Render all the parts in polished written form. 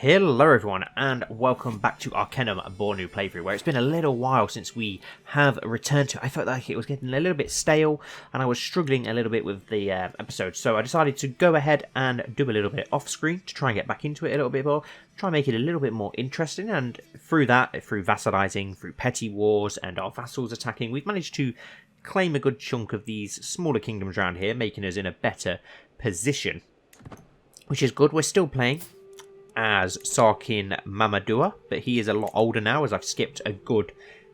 Hello everyone and welcome back to our Bornu playthrough, where it's been a little while since we have returned to. I felt like it was getting a little bit stale and I was struggling a little bit with the episode, so I decided to go ahead and do a little bit off screen to try and get back into it a little bit more, try and make it a little bit more interesting, and through that, through vassalizing, through petty wars and our vassals attacking, we've managed to claim a good chunk of these smaller kingdoms around here, making us in a better position, which is good. We're still playing as Sarkin Mamadua, but he is a lot older now, as I've skipped a good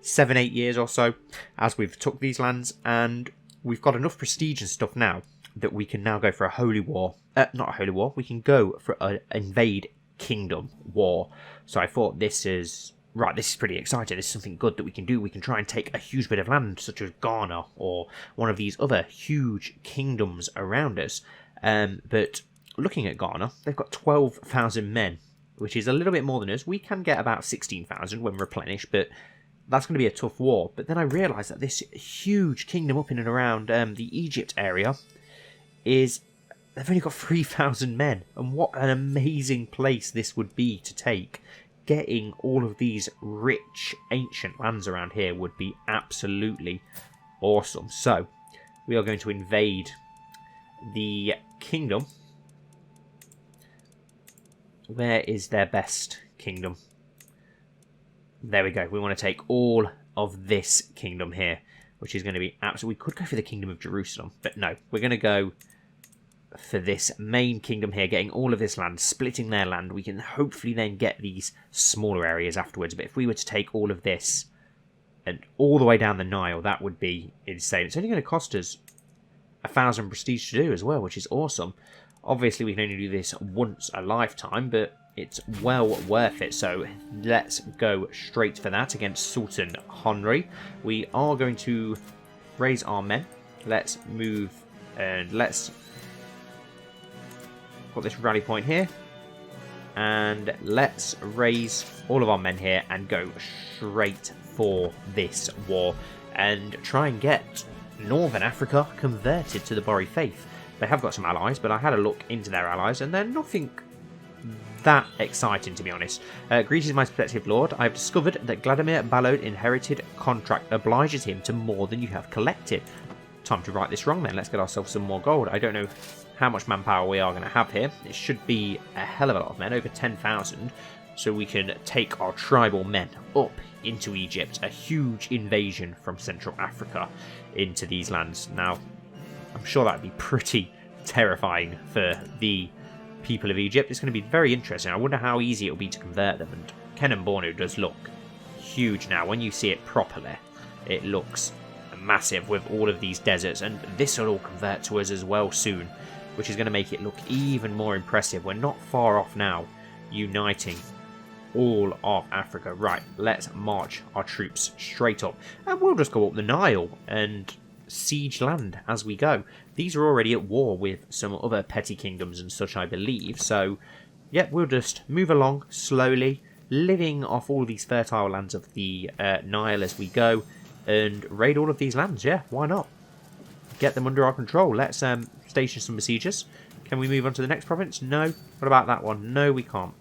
7-8 years or so as we've took these lands, and we've got enough prestige and stuff now that we can now go for a holy war. Not a holy war, we can go for an invade kingdom war. So I thought this is pretty exciting. This is something good that we can do. We can try and take a huge bit of land, such as Ghana or one of these other huge kingdoms around us. But looking at Ghana, they've got 12,000 men, which is a little bit more than us. We can get about 16,000 when replenished, but that's going to be a tough war. But then I realised that this huge kingdom up in and around the Egypt area they've only got 3,000 men. And what an amazing place this would be to take. Getting all of these rich ancient lands around here would be absolutely awesome. So we are going to invade the kingdom. Where is their best kingdom? There we go. We want to take all of this kingdom here, which is going to be absolutely... We could go for the kingdom of Jerusalem, but no. We're going to go for this main kingdom here, getting all of this land, splitting their land. We can hopefully then get these smaller areas afterwards, but if we were to take all of this and all the way down the Nile, that would be insane. It's only going to cost us 1,000 prestige to do as well, which is awesome. Obviously, we can only do this once a lifetime, but it's well worth it. So let's go straight for that against Sultan Henry. We are going to raise our men. Let's move and let's put this rally point here. And let's raise all of our men here and go straight for this war and try and get Northern Africa converted to the Bori faith. They have got some allies, but I had a look into their allies, and they're nothing that exciting, to be honest. Greetings, my protective lord. I have discovered that Vladimir Balod inherited contract obliges him to more than you have collected. Time to right this wrong, then. Let's get ourselves some more gold. I don't know how much manpower we are going to have here. It should be a hell of a lot of men, over 10,000, so we can take our tribal men up into Egypt. A huge invasion from Central Africa into these lands. Now, I'm sure that would be pretty terrifying for the people of Egypt. It's going to be very interesting. I wonder how easy it will be to convert them. And Kenan Bornu does look huge now. When you see it properly, it looks massive with all of these deserts. And this will all convert to us as well soon, which is going to make it look even more impressive. We're not far off now, uniting all of Africa. Right, let's march our troops straight up. And we'll just go up the Nile and siege land as we go. These are already at war with some other petty kingdoms and such, I believe, so yeah, we'll just move along slowly, living off all these fertile lands of the Nile as we go, and raid all of these lands. Yeah, why not? Get them under our control. Let's station some besiegers. Can we move on to the next province? No. What about that one? No, we can't.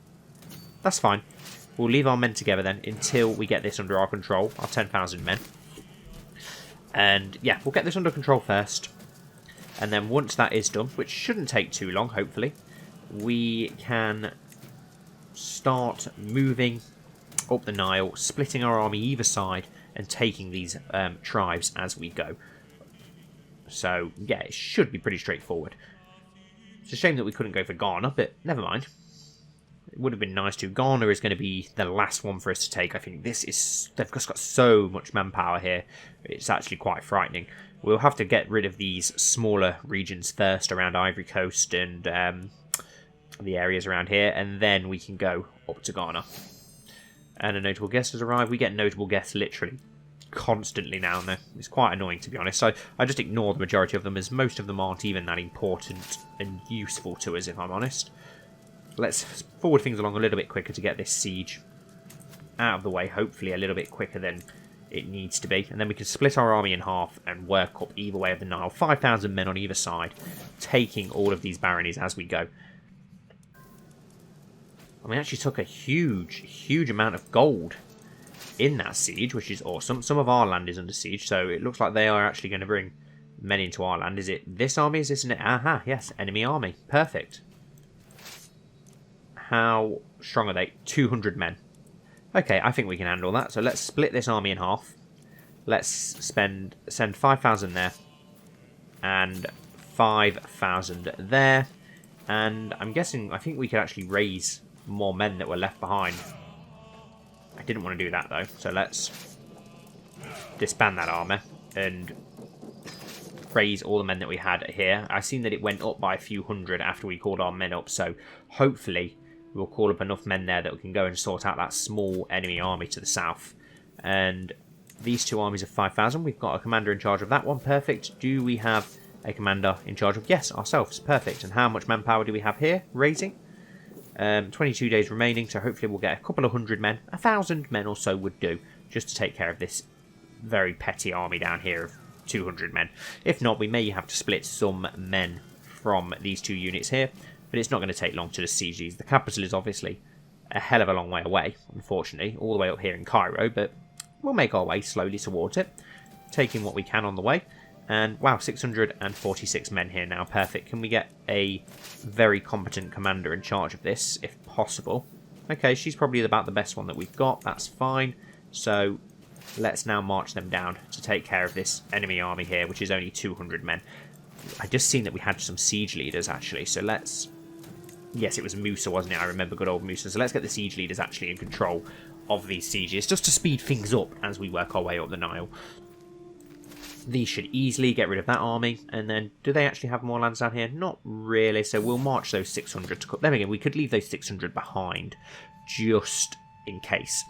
That's fine. We'll leave our men together then until we get this under our control, our 10,000 men. And yeah, we'll get this under control first. And then once that is done, which shouldn't take too long, hopefully, we can start moving up the Nile, splitting our army either side, and taking these tribes as we go. So yeah, it should be pretty straightforward. It's a shame that we couldn't go for Ghana, but never mind. It would have been nice to. Ghana is going to be the last one for us to take. I think they've just got so much manpower here. It's actually quite frightening. We'll have to get rid of these smaller regions first around Ivory Coast and the areas around here, and then we can go up to Ghana. And a notable guest has arrived. We get notable guests literally constantly now and then. It's quite annoying, to be honest. So I just ignore the majority of them, as most of them aren't even that important and useful to us, if I'm honest. Let's forward things along a little bit quicker to get this siege out of the way, hopefully a little bit quicker than it needs to be. And then we can split our army in half and work up either way of the Nile. 5,000 men on either side, taking all of these baronies as we go. And we actually took a huge amount of gold in that siege, which is awesome. Some of our land is under siege, so it looks like they are actually going to bring men into our land. Is it this army? Is this an... Aha, yes, enemy army. Perfect. How strong are they? 200 men. Okay, I think we can handle that. So let's split this army in half. Let's send 5,000 there. And 5,000 there. And I'm guessing, I think we could actually raise more men that were left behind. I didn't want to do that though. So let's disband that army and raise all the men that we had here. I've seen that it went up by a few hundred after we called our men up. So hopefully we'll call up enough men there that we can go and sort out that small enemy army to the south. And these two armies of 5,000, we've got a commander in charge of that one. Perfect. Do we have a commander in charge of... Yes, ourselves. Perfect. And how much manpower do we have here? Raising. 22 days remaining, so hopefully we'll get a couple of hundred men. 1,000 men or so would do, just to take care of this very petty army down here of 200 men. If not, we may have to split some men from these two units here, but it's not going to take long to siege these. The capital is obviously a hell of a long way away, unfortunately, all the way up here in Cairo, but we'll make our way slowly towards it, taking what we can on the way. And wow, 646 men here now. Perfect. Can we get a very competent commander in charge of this, if possible? Okay, she's probably about the best one that we've got. That's fine. So let's now march them down to take care of this enemy army here, which is only 200 men. I just seen that we had some siege leaders, actually. So let's... Yes, it was Musa, wasn't it? I remember good old Musa. So let's get the siege leaders actually in control of these sieges, just to speed things up as we work our way up the Nile. These should easily get rid of that army. And then, do they actually have more lands down here? Not really. So we'll march those 600 to... Then again, we could leave those 600 behind, just in case.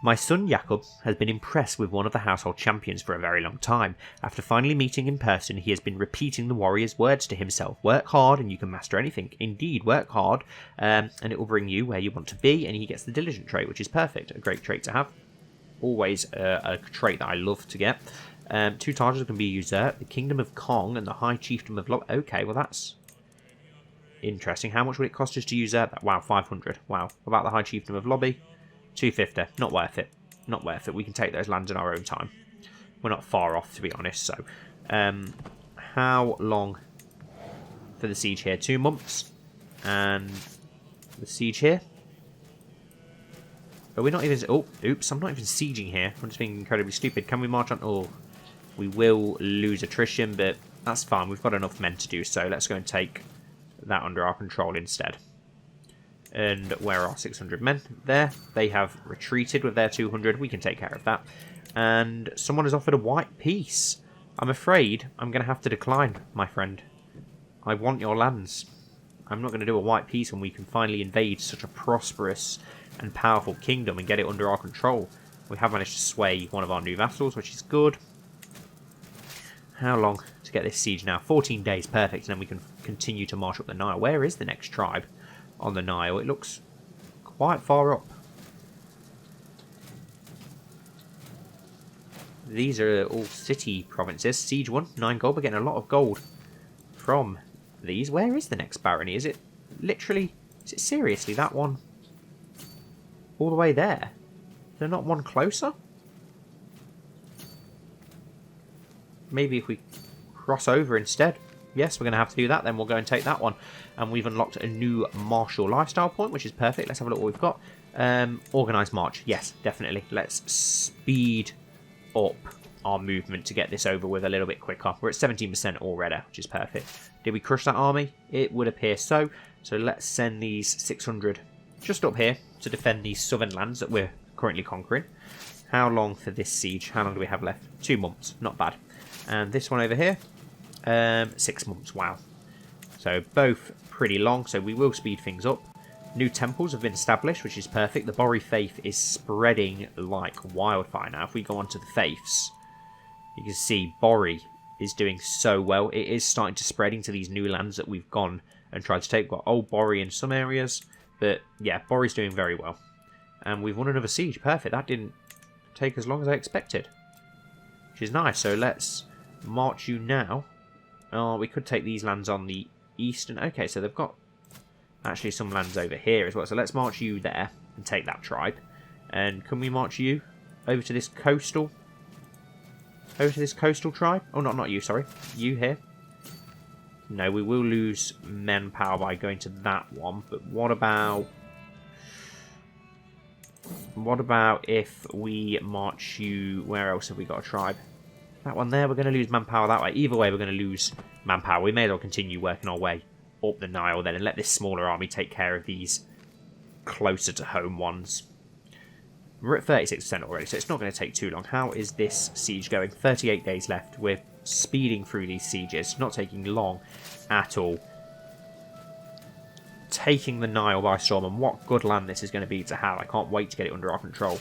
My son Jakob has been impressed with one of the household champions for a very long time. After finally meeting in person, he has been repeating the warrior's words to himself. Work hard and you can master anything. Indeed, work hard and it will bring you where you want to be. And he gets the diligent trait, which is perfect. A great trait to have. Always a trait that I love to get. 2 titles can be usurped. The Kingdom of Kong and the High Chiefdom of Lobby. Okay, well that's interesting. How much would it cost us to usurp that? Wow, 500. Wow. What about the High Chiefdom of Lobby? 250. Not worth it. Not worth it. We can take those lands in our own time. We're not far off, to be honest. So, how long for the siege here? 2 months. And the siege here? But we're not even... Oh, oops. I'm not even sieging here. I'm just being incredibly stupid. Can we march on... Oh, we will lose attrition, but that's fine. We've got enough men to do so. Let's go and take that under our control instead. And where are 600 men? There. They have retreated with their 200. We can take care of that. And someone has offered a white peace. I'm afraid I'm going to have to decline, my friend. I want your lands. I'm not going to do a white peace when we can finally invade such a prosperous and powerful kingdom and get it under our control. We have managed to sway one of our new vassals, which is good. How long to get this siege now? 14 days, perfect, and then we can continue to march up the Nile. Where is the next tribe on the Nile? It looks quite far up. These are all city provinces. Siege 1, 9 gold. We're getting a lot of gold from these. Where is the next barony? Is it literally... Is it seriously that one? All the way there? Is there not one closer? Maybe if we cross over instead. Yes, we're going to have to do that. Then we'll go and take that one. And we've unlocked a new martial lifestyle point, which is perfect. Let's have a look what we've got. Organised march. Yes, definitely. Let's speed up our movement to get this over with a little bit quicker. We're at 17% already, which is perfect. Did we crush that army? It would appear so. So let's send these 600 just up here to defend these southern lands that we're currently conquering. How long for this siege? How long do we have left? 2 months. Not bad. And this one over here, 6 months. Wow. So both pretty long, so we will speed things up. New temples have been established, which is perfect. The Bori faith is spreading like wildfire now. If we go on to the faiths, you can see Bori is doing so well. It is starting to spread into these new lands that we've gone and tried to take. We've got old Bori in some areas, but yeah, Bori's doing very well. And we've won another siege. Perfect. That didn't take as long as I expected, which is nice. So let's march you now. Oh, we could take these lands on the eastern... Okay, so they've got actually some lands over here as well. So let's march you there and take that tribe. And can we march you over to this coastal? Over to this coastal tribe? Oh, not you, sorry. You here. No, we will lose manpower by going to that one. But what about... What about if we march you... Where else have we got a tribe? That one there, we're going to lose manpower that way. Either way, we're going to lose manpower. We may as well continue working our way up the Nile then and let this smaller army take care of these closer to home ones. We're at 36% already, so it's not going to take too long. How is this siege going? 38 days left. We're speeding through these sieges. Not taking long at all. Taking the Nile by storm, and what good land this is going to be to have. I can't wait to get it under our control.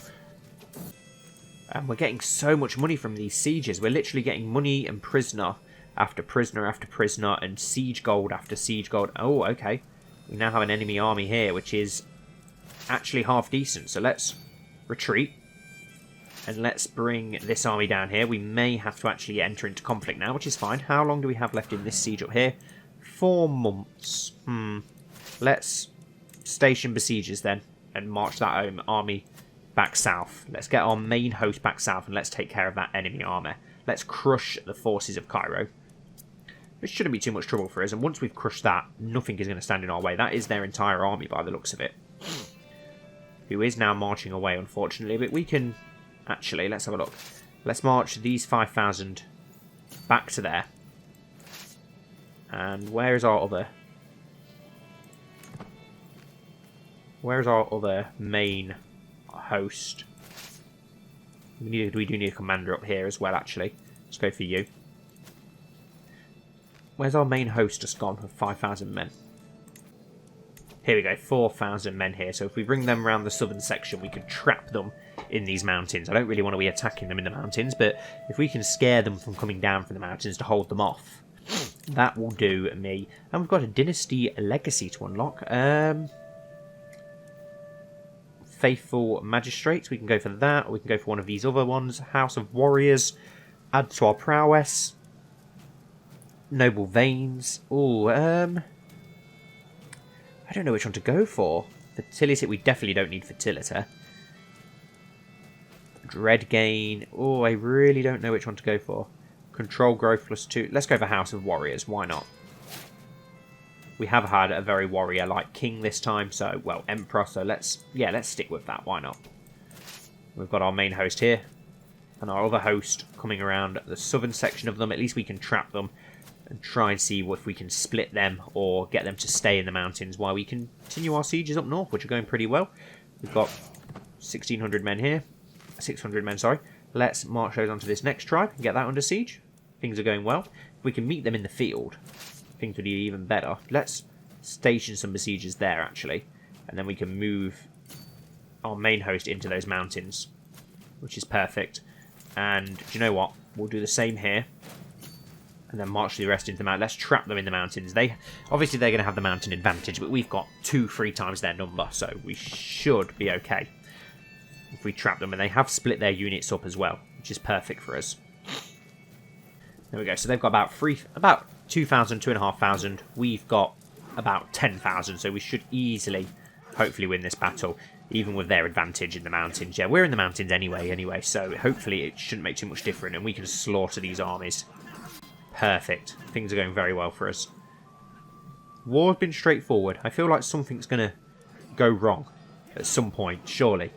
And we're getting so much money from these sieges. We're literally getting money and prisoner after prisoner after prisoner and siege gold after siege gold. Oh, okay. We now have an enemy army here, which is actually half decent. So let's retreat. And let's bring this army down here. We may have to actually enter into conflict now, which is fine. How long do we have left in this siege up here? 4 months. Let's station besiegers then and march that army back south. Let's get our main host back south and let's take care of that enemy army. Let's crush the forces of Cairo. It shouldn't be too much trouble for us, and once we've crushed that, nothing is going to stand in our way. That is their entire army by the looks of it. Who is now marching away, unfortunately, but we can... Actually, let's have a look. Let's march these 5,000 back to there. And where is our other... Where is our other main host? We do need a commander up here as well, actually. Let's go for you. Where's our main host just gone for 5,000 men? Here we go, 4,000 men here. So if we bring them around the southern section, we can trap them in these mountains. I don't really want to be attacking them in the mountains, but if we can scare them from coming down from the mountains to hold them off, that will do me. And we've got a dynasty legacy to unlock. Faithful Magistrates, we can go for that, or we can go for one of these other ones. House of Warriors, add to our prowess. Noble Veins. Oh, I don't know which one to go for. Fertility, we definitely don't need fertility. Dread Gain. Oh, I really don't know which one to go for. Control Growth +2. Let's go for House of Warriors, why not? We have had a very warrior-like king this time, so, well, emperor, so let's stick with that, why not? We've got our main host here, and our other host coming around the southern section of them. At least we can trap them and try and see if we can split them or get them to stay in the mountains while we continue our sieges up north, which are going pretty well. We've got 1,600 men here. 600 men, sorry. Let's march those onto this next tribe and get that under siege. Things are going well. If we can meet them in the field, things would be even better. Let's station some besiegers there, actually. And then we can move our main host into those mountains, which is perfect. And do you know what? We'll do the same here. And then march the rest into the mountain. Let's trap them in the mountains. Obviously, they're going to have the mountain advantage, but we've got 2-3 times their number, so we should be okay if we trap them. And they have split their units up as well, which is perfect for us. There we go. So they've got about 2,000, 2,500. We've got about 10,000, so we should easily, hopefully, win this battle, even with their advantage in the mountains. Yeah, we're in the mountains anyway, so hopefully it shouldn't make too much difference, and we can slaughter these armies. Perfect. Things are going very well for us. War's been straightforward. I feel like something's going to go wrong at some point, surely.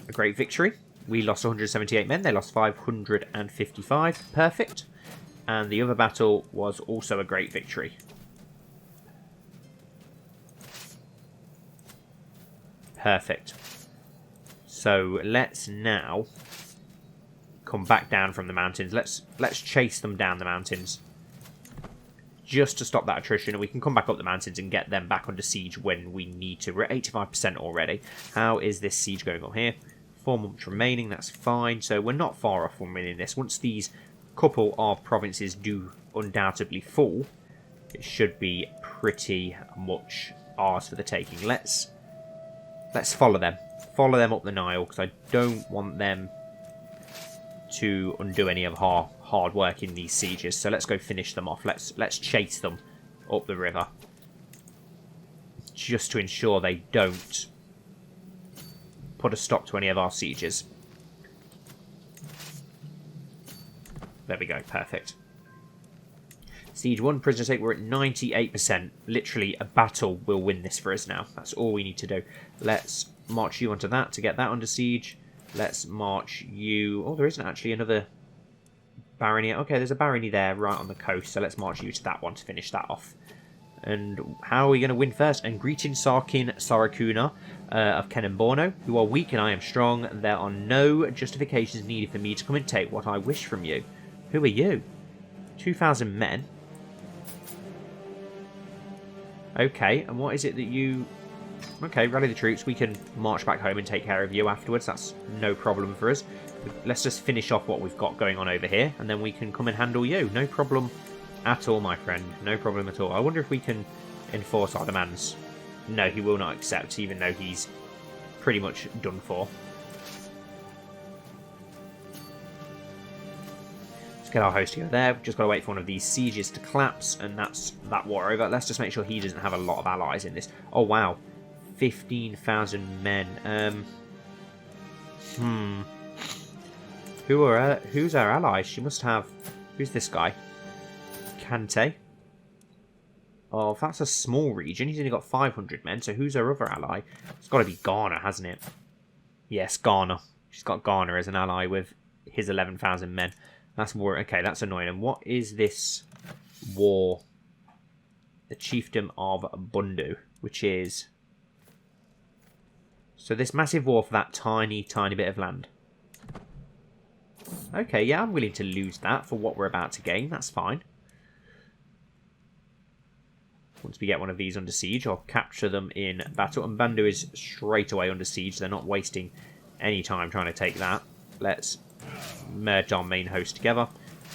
A great victory. We lost 178 men. They lost 555. Perfect. And the other battle was also a great victory. Perfect. So let's now come back down from the mountains. Let's chase them down the mountains just to stop that attrition, and we can come back up the mountains and get them back under siege when we need to. We're at 85% already. How is this siege going on here? 4 months remaining, that's fine. So we're not far off from winning this. Once these couple of provinces do undoubtedly fall, it should be pretty much ours for the taking. Let's follow them. Follow them up the Nile, because I don't want them to undo any of our hard work in these sieges. So let's go finish them off. Let's chase them up the river. just to ensure they don't put a stop to any of our sieges. There we go, perfect. Siege 1, prisoner take, we're at 98%. Literally, a battle will win this for us now. That's all we need to do. Let's march you onto that to get that under siege. Let's march you... Oh, there isn't actually another barony. Okay, there's a barony there right on the coast, so let's march you to that one to finish that off. And how are we going to win first? And greeting Sarkin Sarakuna of Kenenborno. You are weak and I am strong. There are no justifications needed for me to come and take what I wish from you. Who are you? 2,000 men. Okay, and what is it that you... Okay, rally the troops. We can march back home and take care of you afterwards. That's no problem for us. Let's just finish off what we've got going on over here, and then we can come and handle you. No problem at all, my friend. No problem at all. I wonder if we can enforce our demands. No, he will not accept, even though he's pretty much done for. Get our host to go there. We've just got to wait for one of these sieges to collapse, and that's that war over. Let's just make sure he doesn't have a lot of allies in this. Oh, wow. 15,000 men. Who's our allies? She must have... Who's this guy? Kante. Oh, that's a small region. He's only got 500 men, so who's our other ally? It's got to be Ghana, hasn't it? Yes, Ghana. She's got Ghana as an ally with his 11,000 men. That's war. Okay, that's annoying. And what is this war? The Chiefdom of Bundu, which is... So this massive war for that tiny, tiny bit of land. Okay, yeah, I'm willing to lose that for what we're about to gain. That's fine. Once we get one of these under siege, I'll capture them in battle. And Bundu is straight away under siege. They're not wasting any time trying to take that. Let's... merge our main host together.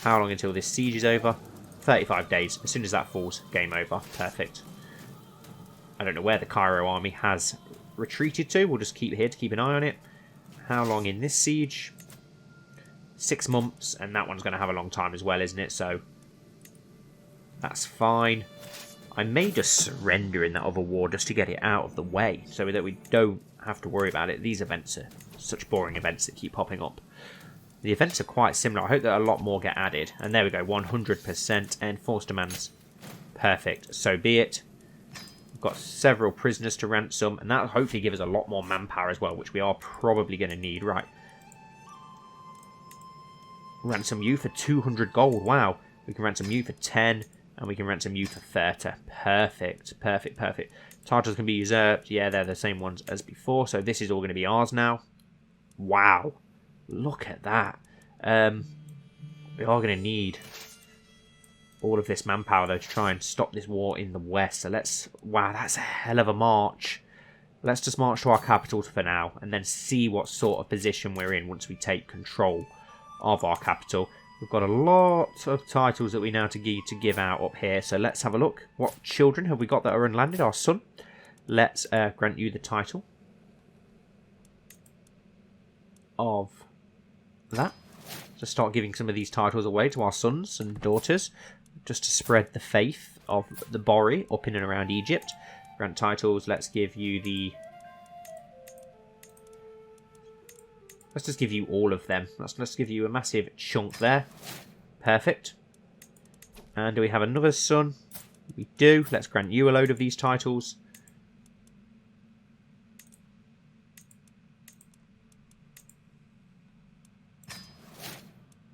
How long until this siege is over? 35 days. As soon as that falls, game over. Perfect. I don't know where the Cairo army has retreated to. We'll just keep it here to keep an eye on it. How long in this siege? 6 months, and that one's going to have a long time as well, isn't it? So that's fine. I may just surrender in that other war just to get it out of the way so that we don't have to worry about it. These events are such boring events that keep popping up. The events are quite similar. I hope that a lot more get added. And there we go, 100% enforce demands. Perfect. So be it. We've got several prisoners to ransom, and that'll hopefully give us a lot more manpower as well, which we are probably going to need. Right. Ransom you for 200 gold. Wow. We can ransom you for 10, and we can ransom you for 30. Perfect. Perfect, perfect. Titles can be usurped. Yeah, they're the same ones as before, so this is all going to be ours now. Wow. Look at that. We are going to need all of this manpower, though, to try and stop this war in the west. So let's... Wow, that's a hell of a march. Let's just march to our capital for now, and then see what sort of position we're in once we take control of our capital. We've got a lot of titles that we now need to give out up here. So let's have a look. What children have we got that are unlanded? Our son. Let's grant you the title of... that. Just start giving some of these titles away to our sons and daughters, just to spread the faith of the Bori up in and around Egypt. Grant titles. Let's give you the... Let's just give you all of them. Let's give you a massive chunk there. Perfect. And do we have another son? We do. Let's grant you a load of these titles.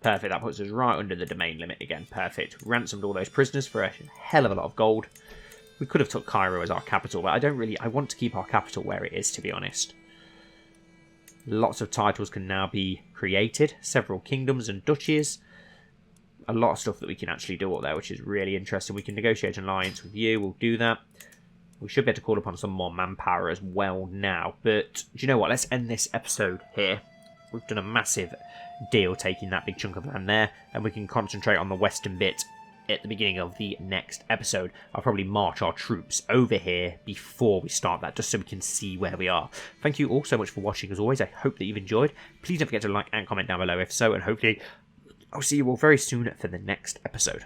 Perfect, that puts us right under the domain limit again. Perfect. Ransomed all those prisoners for a hell of a lot of gold. We could have took Cairo as our capital, but I want to keep our capital where it is, to be honest. Lots of titles can now be created. Several kingdoms and duchies. A lot of stuff that we can actually do up there, which is really interesting. We can negotiate an alliance with you. We'll do that. We should be able to call upon some more manpower as well now. But do you know what? Let's end this episode here. We've done a massive deal taking that big chunk of land there, and we can concentrate on the western bit at the beginning of the next episode. I'll probably march our troops over here before we start that, just so we can see where we are. Thank you all so much for watching. As always, I hope that you've enjoyed. Please don't forget to like and comment down below if so, and hopefully I'll see you all very soon for the next episode.